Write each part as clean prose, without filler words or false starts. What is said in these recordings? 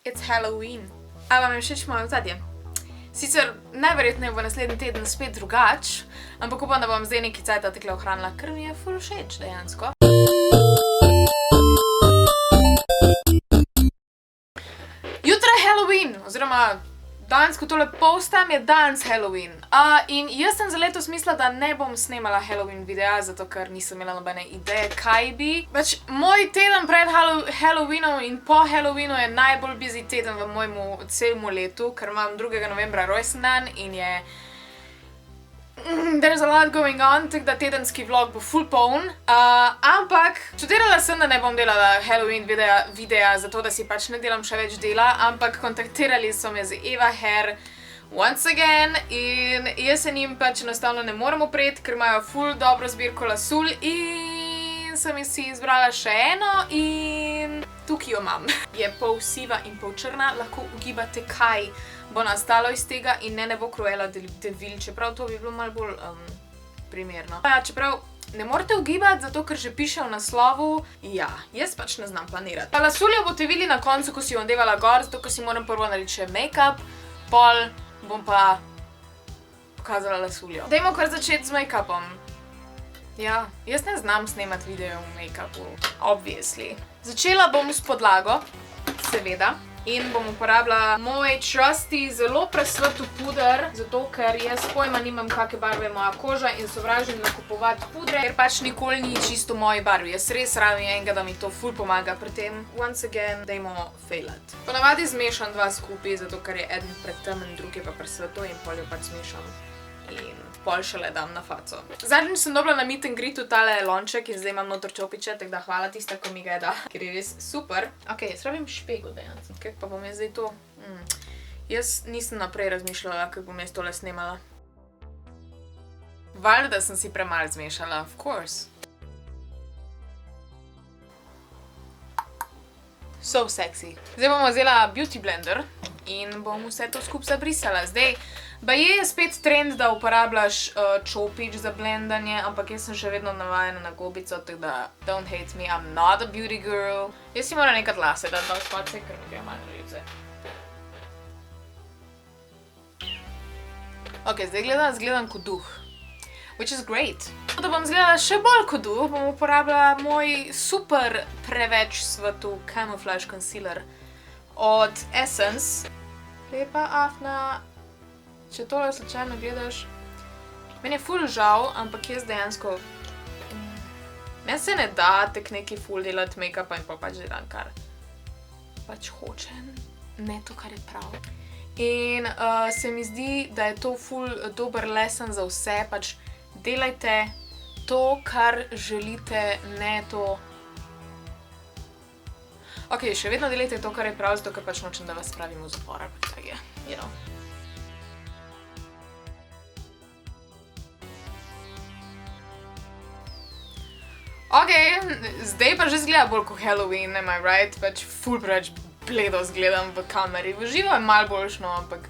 It's Halloween. A vam je všeč moje ozadje? Sicer najverjetneje bo naslednji teden spet drugač, ampak upam, da bom zdaj nekaj cajta takle ohranila, ker mi je ful všeč dejansko. Jutro je Halloween, oziroma danes, ko tole postam, je danes Halloween. In jaz sem za letos mislila, da ne bom snemala Halloween videa, zato ker nisem imela nobene ideje, kaj bi. Pač moj teden pred Halloweenom in po Halloweenu je najbolj busy teden v mojemu celemu letu, ker imam 2. novembra rojsten dan in je there's a lot going on, tako da tedenski vlog bo full poln. Ampak študirala sem, da ne bom delala Halloween videa, zato da si pač ne delam še več dela, ampak kontaktirali so me z Eva Hair once again in jaz se njim pač enostavno ne morem upreti, ker imajo full dobro zbirko lasul in sem si izbrala še eno in tukaj jo imam. Je pol siva in pol črna, lahko ugibate, kaj bo nastalo iz tega in ne bo Cruella de Vil, čeprav to bi bilo malo bolj primerno. Čeprav ne morete ugibati, zato ker že piše v naslovu, ja, jaz pač ne znam planirati. Pa lasuljo boste videli na koncu, ko si jo nadevala gor, zato ker si moram prvo narediti še make-up, pol bom pa pokazala lasuljo. Dajmo kar začeti z make-upom. Ja, jaz ne znam snemati video v make-upu, obviously. Začela bom s podlago, seveda. In bom uporabila moj trusty, zelo presvetu puder, zato ker jaz pojma nimam, kakšne barve je moja koža in sovražim nakupovati pudre, ker pač nikoli ni čisto v moji barvi. Jaz res rabim enega, da mi to ful pomaga pri tem. Once again, dajmo fejlat. Ponavadi zmešam dva skupaj, zato ker je eden pretemen, drugi pa presvetu in pol jo pač zmešam. In pol šele dam na faco. Zadnjič sem dobila na meet and greetu tale lonček in zdaj imam noter čopiče, tako da hvala tista, ko mi ga je da, ker je res super. Ok, jaz rabim špego dejansko. Kaj pa bom jaz zdaj to? Jaz nisem naprej razmišljala, kako bom jaz tole snemala. Valjda, da sem si premalo zmešala, of course. So sexy. Zdaj bomo vzela beauty blender in bom vse to skupaj zabrisala. Zdaj, baje je spet trend, da uporabljaš čopič za blendanje, ampak jaz sem še vedno navajena na gobico, tako da don't hate me, I'm not a beauty girl. Jaz si moram nekaj lase dati dal space, ker mi gre malo živce. Ok, zdaj zgledam kot duh. Which is great. Da bom zgledala še bolj kot duh, bom uporabljala moj super preveč svetu Camouflage Concealer od Essence. Lepa afna. Če tole slučajno gledaš, meni je ful žal, ampak jaz dejansko meni se ne da tek neki ful delati make-upa in pa pač delam kar pač hočem, ne to, kar je prav. In se mi zdi, da je to ful dober lesson za vse, pač delajte to, kar želite, ne to. Ok, še vedno delajte to, kar je prav, zato ker pač nočem, da vas spravim v zapor, ampak tako je, you know. Ok, zdaj pa že zgleda bolj kot Halloween, am I right? Pač ful preveč bledo zgledam v kameri. V živo je malo boljšno, ampak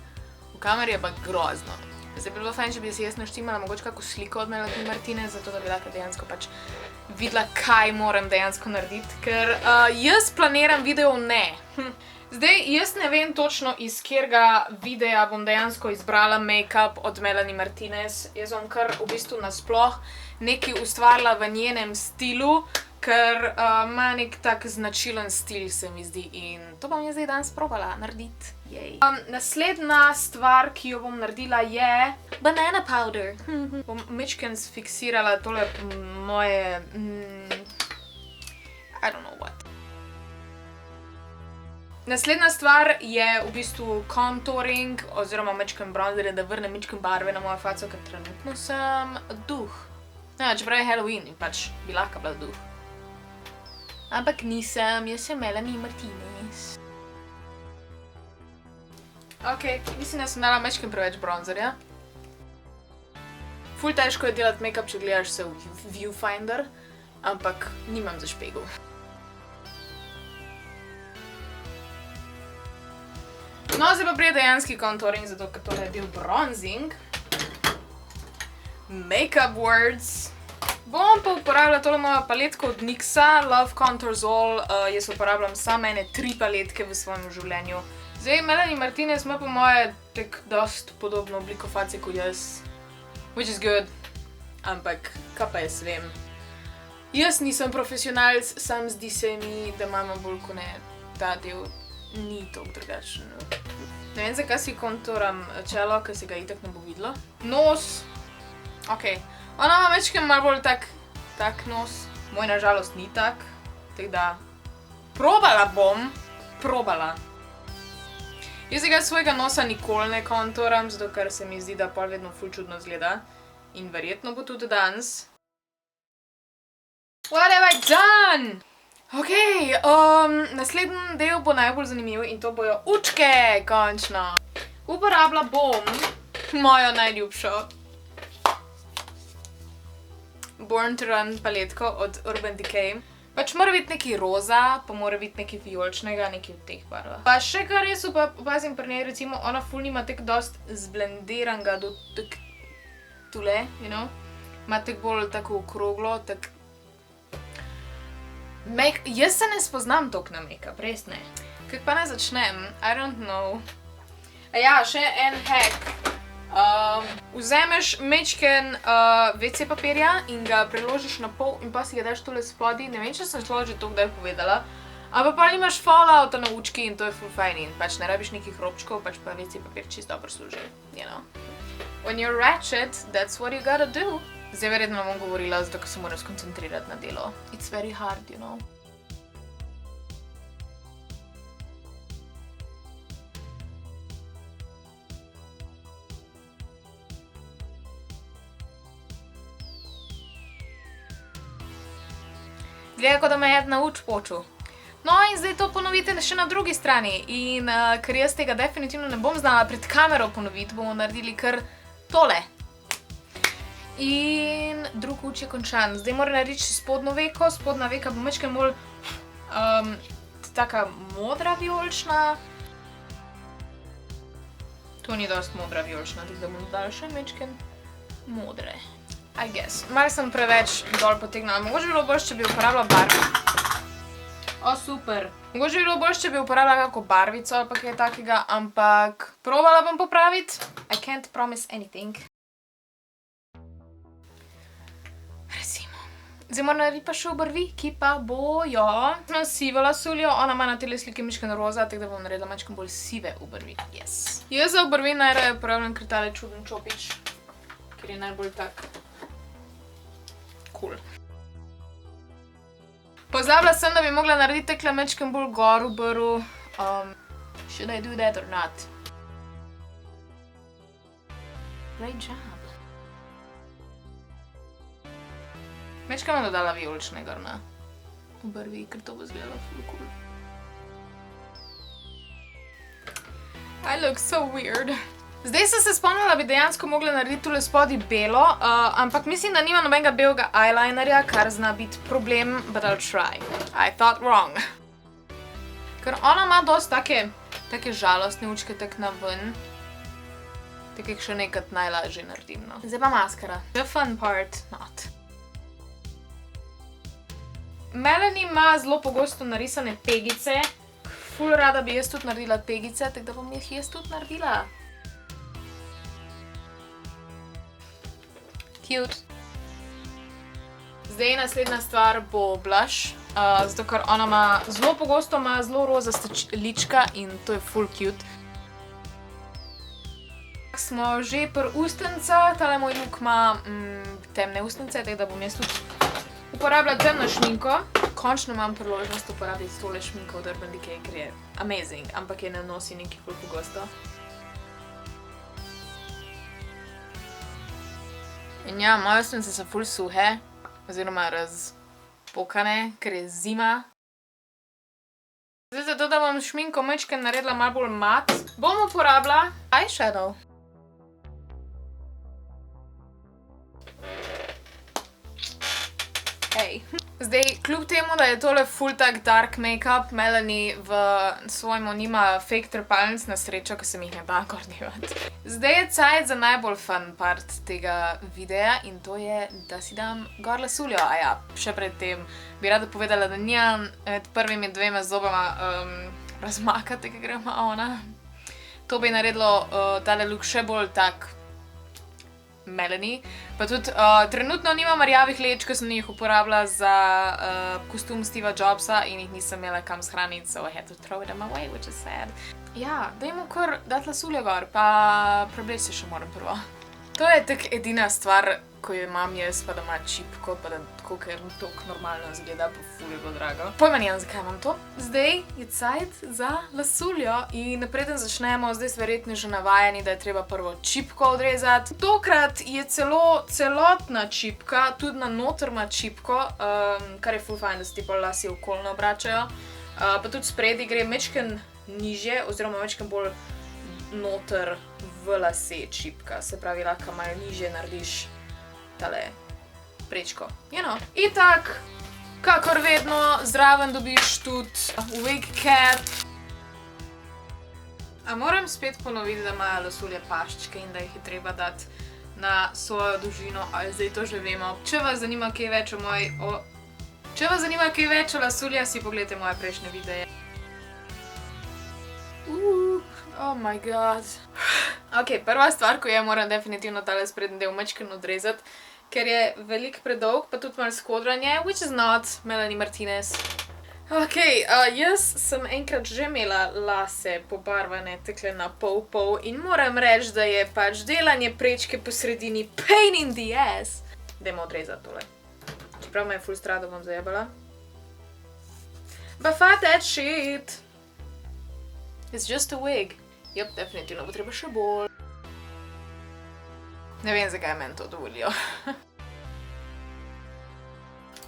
v kameri je pa grozno. Zdaj bi bilo fajn, če bi si jaz naštimala mogoče kako sliko od Melanie Martinez, zato da bi lahko dejansko pač videla, kaj moram dejansko narediti, ker jaz planiram video ne. Zdaj, jaz ne vem točno, iz katerega videa bom dejansko izbrala make-up od Melanie Martinez. Jaz bom kar v bistvu nasploh nekaj ustvarila v njenem stilu, ker ima nek tak značilen stil, se mi zdi, in to bom jaz zdaj danes probala narediti. Naslednja stvar, ki jo bom naredila, je banana powder. Bom majčkeno fiksirala tole moje I don't know what. Naslednja stvar je v bistvu contouring, oziroma majčkeno bronzerje, da vrnem majčkeno barve na mojo faco, ker trenutno sem duh. Čeprav je Halloween in pač bi lahko bila duh. Ampak nisem, jaz sem Melanie Martinez. Ok, mislim, da sem dala majčkeno preveč bronzerja. Ful težko je delati make-up, če gledaš se v viewfinder, ampak nimam za špegov. No, zdaj pa prije dejanski contouring, zato ker tole je bil bronzing. Makeup words. Bom pa uporabljala tole mojo paletko od NYX-a, Love Contours All. Jaz uporabljam samo ene 3 paletke v svojem življenju. Zdaj, Melanie Martinez ima po moje tak dost podobno obliko face kot jaz. Which is good. Ampak, kaj pa jaz vem. Jaz nisem profesionalc, sam zdi se mi, da imamo bolj kot ne ta del ni toliko drugačen. Ne vem, zakaj si konturam čelo, ker se ga itak ne bo videlo. Nos. Okej. Ona ima večkrat malo bolj tak nos. Moj nažalost ni tak. Tako da probala bom. Jaz tega svojega nosa nikoli ne konturam, zato ker se mi zdi, da pol vedno ful čudno izgleda. In verjetno bo tudi danes. What have I done? Okej, naslednji del bo najbolj zanimiv in to bojo učke, končno. Uporabila bom mojo najljubšo Born to Run paletko od Urban Decay. Pač mora biti nekaj roza, pa mora biti nekaj vijoličnega, nekaj v teh barvah. Pa še kar res opazim pri njej, recimo, ona ful nima tako dost zblendiranega do tak tule, you know? Ima tako bolj tako okroglo, tak... Jaz se ne spoznam toliko na make-up, res ne. Kako pa naj začnem? I don't know. Ja, še en hack. Vzameš mečken WC papirja in ga preložiš na pol in pa si ga daš tole spodaj. Ne vem, če sem šlo že to kdaj povedala. Ampak pa imaš fallouta na učki in to je ful fajn in pač ne rabiš nekih robčkov, pač pa WC papir čisto dobro služi, you know. When you're ratchet, that's what you gotta do. Zdaj verjetno ne bom govorila, zato ker se moram skoncentrirati na delo. It's very hard, you know. Gleda, kot da me je na uč počul. No in zdaj to ponovite še na drugi strani. In ker jaz tega definitivno ne bom znala pred kamero ponoviti, bomo naredili kar tole. In drug uč je končan. Zdaj moram narediti še spodnjo veko. Spodnja veka bo majčkeno bolj taka modra vijolična. To ni dost modra vijolična, tako da bom dala še majčkeno modre. I guess. Malo sem preveč dol potegnila. Mogoče bi bilo boljše, če bi uporabila barvo. O, super. Mogoče bi bilo boljše, če bi uporabila kako barvico ali pa kaj takega, ampak probala bom popraviti. I can't promise anything. Recimo. Zdaj moram narediti pa še obrvi, ki pa bojo. Sem sivo lasuljo, ona ima na tele slike mičken roza, tako da bom naredila mačkam bolj sive obrvi. Yes. Jaz za obrvi najraje uporabljam kar tale čuden čopič, ker je najbolj tak cool. Pozabila sem, da bi mogla narediti takle mečkem bolj gor obrv. Should I do that or not? Great job. Mečkem bom dodala vijolične gor na obrvi, ker to bo izgledalo ful cool. I look so weird. Zdaj sem se spomnila, da bi dejansko mogla narediti tule spodaj belo, ampak mislim, da nima nobenega belega eyelinerja, kar zna biti problem, but I'll try. I thought wrong. Ker ona ima dosti take žalostne učke tak na ven. Tako jih še nekrat najlažje naredim, no. Zdaj pa maskara. The fun part, not. Melanie ima zelo pogosto narisane pegice. Ful rada bi jaz tudi naredila pegice, tako da bom jih jaz tudi naredila. Cute. Zdaj naslednja stvar bo blush, zato ker ona ima zelo pogosto zelo rozaste lička in to je ful cute. Smo že pri ustnicah, tale moj look ima temne ustnice, tako da bom jaz tudi uporabljala temno šminko. Končno imam priložnost uporabiti tole šminko od Urban Decay, ker je amazing, ampak je ne nosi nekaj ful pogosto. In ja, moje ustnice so ful suhe, oziroma razpokane, ker je zima. Zdaj zato, da bom šminko majčkeno naredila malo bolj mat, bom uporabila eyeshadow. Hej. Bye. Zdaj, kljub temu, da je tole full tak dark make-up, Melanie v svojemu nima fake trepalnic na srečo, ko se mi jih ne da gor delati. Zdaj je cajt za najbolj fun part tega videa in to je, da si dam gor lasuljo. A ja, še pred tem bi rada povedala, da nimam med prvimi dvema zobama razmakati, ki gremo ona. To bi naredilo tale look še bolj tak Melanie. Pa tudi trenutno nimam rjavih leč, ko sem jih uporabila za kostum Steva Jobsa in jih nisem imela kam shraniti, so I had to throw them away, which is sad. Ja, dajmo kar dati lasuljo gor, pa prebleči se še moram prvo. To je tak edina stvar, ko jo imam jaz, pa da ima čipko, pa da tako, ker toliko normalno izgleda, pa ful je bilo drago. Pojma nimam, zakaj imam to. Zdaj je cajt za lasuljo in preden začnemo, zdaj ste verjetno že navajeni, da je treba prvo čipko odrezati. Tokrat je celotna čipka, tudi na noter ima čipko, kar je ful fajn, da se ti pol lasje okolno obračajo. Pa tudi spredi gre mečken nižje, oziroma mečken bolj noter v lase čipka. Se pravi, lahko malo nižje narediš tale prečko. Itak, kakor vedno, zraven dobiš tudi wig cap. A moram spet ponoviti, da imajo lasulje paščke in da jih je treba dati na svojo dolžino, ali zdaj to že vemo. Če vas zanima kaj več o lasuljah, si pogledajte moje prejšnje videe. Oh my god. Ok, prva stvar, ko je, moram definitivno tale sprednji del majčkeno odrezati, ker je veliko predolg, pa tudi malo skodranje, which is not Melanie Martinez. Ok, jaz sem enkrat že imela lase pobarvane takle na pol in moram reči, da je pač delanje prečke po sredini pain in the ass. Dajmo odrezati tole. Čeprav me je ful strah, da bom zajebala. But fuck that shit. It's just a wig. Jep, definitivno bo treba še bolj. Ne vem, zakaj meni to dovolijo.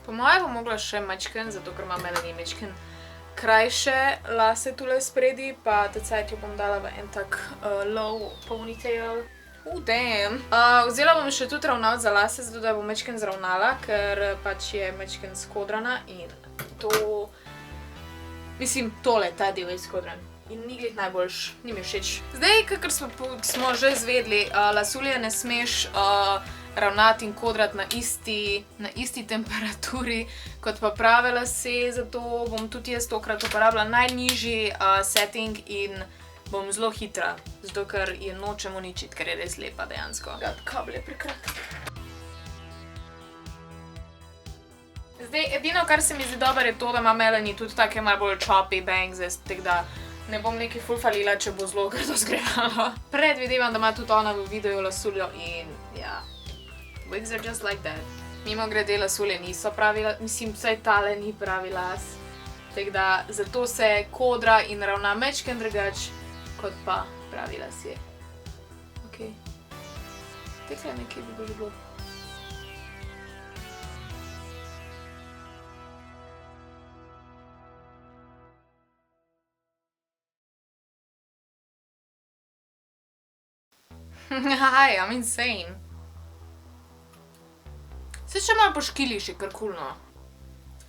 Po moje bom mogla še majčken, zato ker ima Melanie majčken krajše lase tule spredi, pa tecajt jo bom dala v en tak low ponytail. Damn. Vzela bom še tudi ravnalc za lase, zato da bom majčken zravnala, ker pač je majčken skodrana in to... Mislim, tole, ta del je skodran. In ni glih najboljš, ni mi všeč. Zdaj, kakor smo že izvedli, lasulje ne smeš ravnati in kodrati na isti temperaturi kot pa prave lase, zato bom tudi jaz tokrat uporabila najnižji setting in bom zelo hitra, zato ker je nočem uničiti, ker je res lepa dejansko. Kabel je prekratek. Zdaj, edino, kar se mi zdi dober, je to, da ima Melanie tudi take malo bolj choppy bangs, tako da ne bom nekaj ful falila, če bo zelo grdo zgledalo. Predvidevam, da ima tudi ona v videu lasuljo in ja, wigs are just like that. Mimogrede, lasulje niso pravi, mislim, vsaj tale ni pravi las. Tako da zato se kodra in ravna majčken drugač, kot pa pravi lasje. Ok. Tekle nekaj bi bo že bilo. Hi, I'm insane. Se še malo poškiliš, je kar kulno.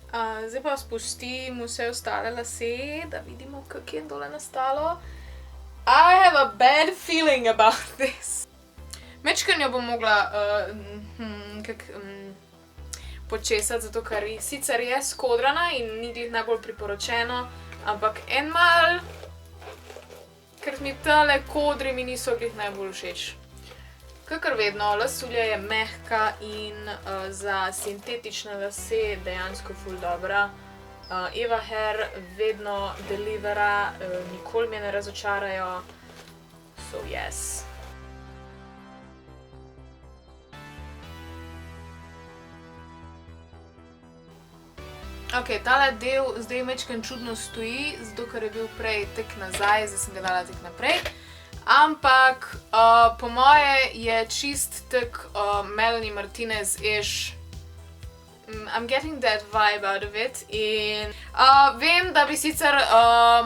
Zdaj pa spustim vse ostale lase, da vidimo, kak je dole nastalo. I have a bad feeling about this. Mečken jo bom mogla počesati, zato ker sicer je skodrana in ni glih najbolj priporočeno, ampak en mal... ker mi tale kodri mi niso glih najbolj všeč. Kakor vedno, lasulja je mehka in za sintetične lase dejansko ful dobra. Eva Hair vedno delivera, nikoli me ne razočarajo. So yes. Ok, tale del zdaj majčken čudno stoji, zato ker je bil prej tek nazaj, zdaj sem ga dala tek naprej. Ampak po moje je čist tek Melanie Martinez-ish. I'm getting that vibe out of it in vem, da bi sicer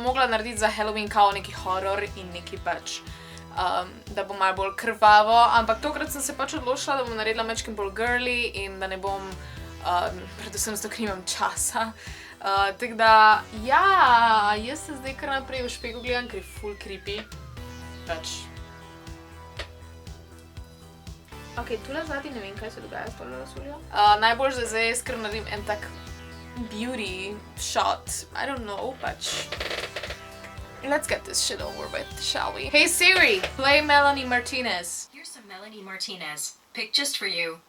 mogla narediti za Halloween kao neki horror in neki pač, da bo malo bolj krvavo, ampak tokrat sem se pač odločila, da bom naredila majčken bolj girly in da ne bom predvsem zato, ker nimam časa. Tako da, ja, jaz se zdaj kar naprej v špegu gledam, ker je full creepy. Pač. Ok, tule zadnji ne vem, kaj se dogaja s tole lasuljo. Najbolj zdaj jaz kar naredim en tak beauty shot. I don't know, pač. Let's get this shit over with, shall we? Hey Siri, play Melanie Martinez. Here's some Melanie Martinez, picked just for you.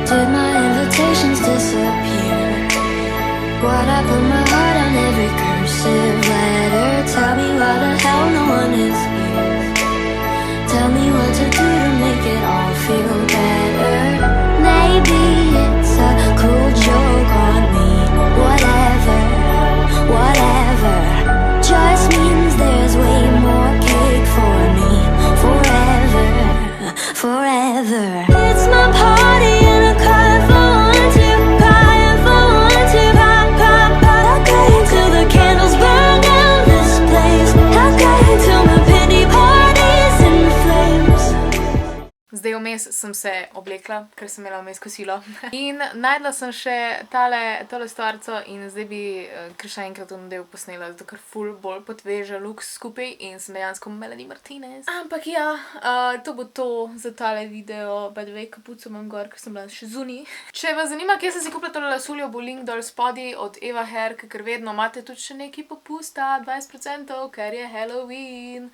Did my invitations disappear? Why'd I put my heart on every cursive letter? Tell me why the hell no one is here. Tell me what to do to make it all feel better. Maybe it's a cruel joke on me. Whatever, whatever. Just means there's way more cake for me. Forever, forever. It's my party and I cry if I want to. Cry if I want to. Pop, pop, pop. I'll cry until the candles burn down this place. I'll cry until my pity party's in flames. Zdaj vmes sem se oblekla, ker sem imela vmes kosilo. In najdla sem še tole stvarco in zdaj bi kar še enkrat v nedeljo posnela, zato ker ful bolj podveže look skupaj in sem dejansko Melanie Martinez. Ampak ja, to bo to za tale video. By the way, kapuco imam gor, ker sem bila še zunaj. Če vas zanima, kje sem si kupila tole lasuljo, bo link dol spodaj od Eva Hair, ker vedno imate tudi še neki popusta, 20%, ker je Halloween.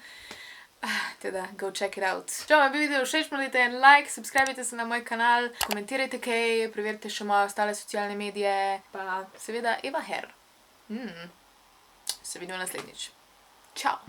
Teda, go check it out. Če vam je bil video všeč, molite en like, subscribite se na moj kanal, komentirajte kaj, preverite še moje ostale socialne medije, pa seveda Eva Hair. Se vidimo naslednjič. Čau!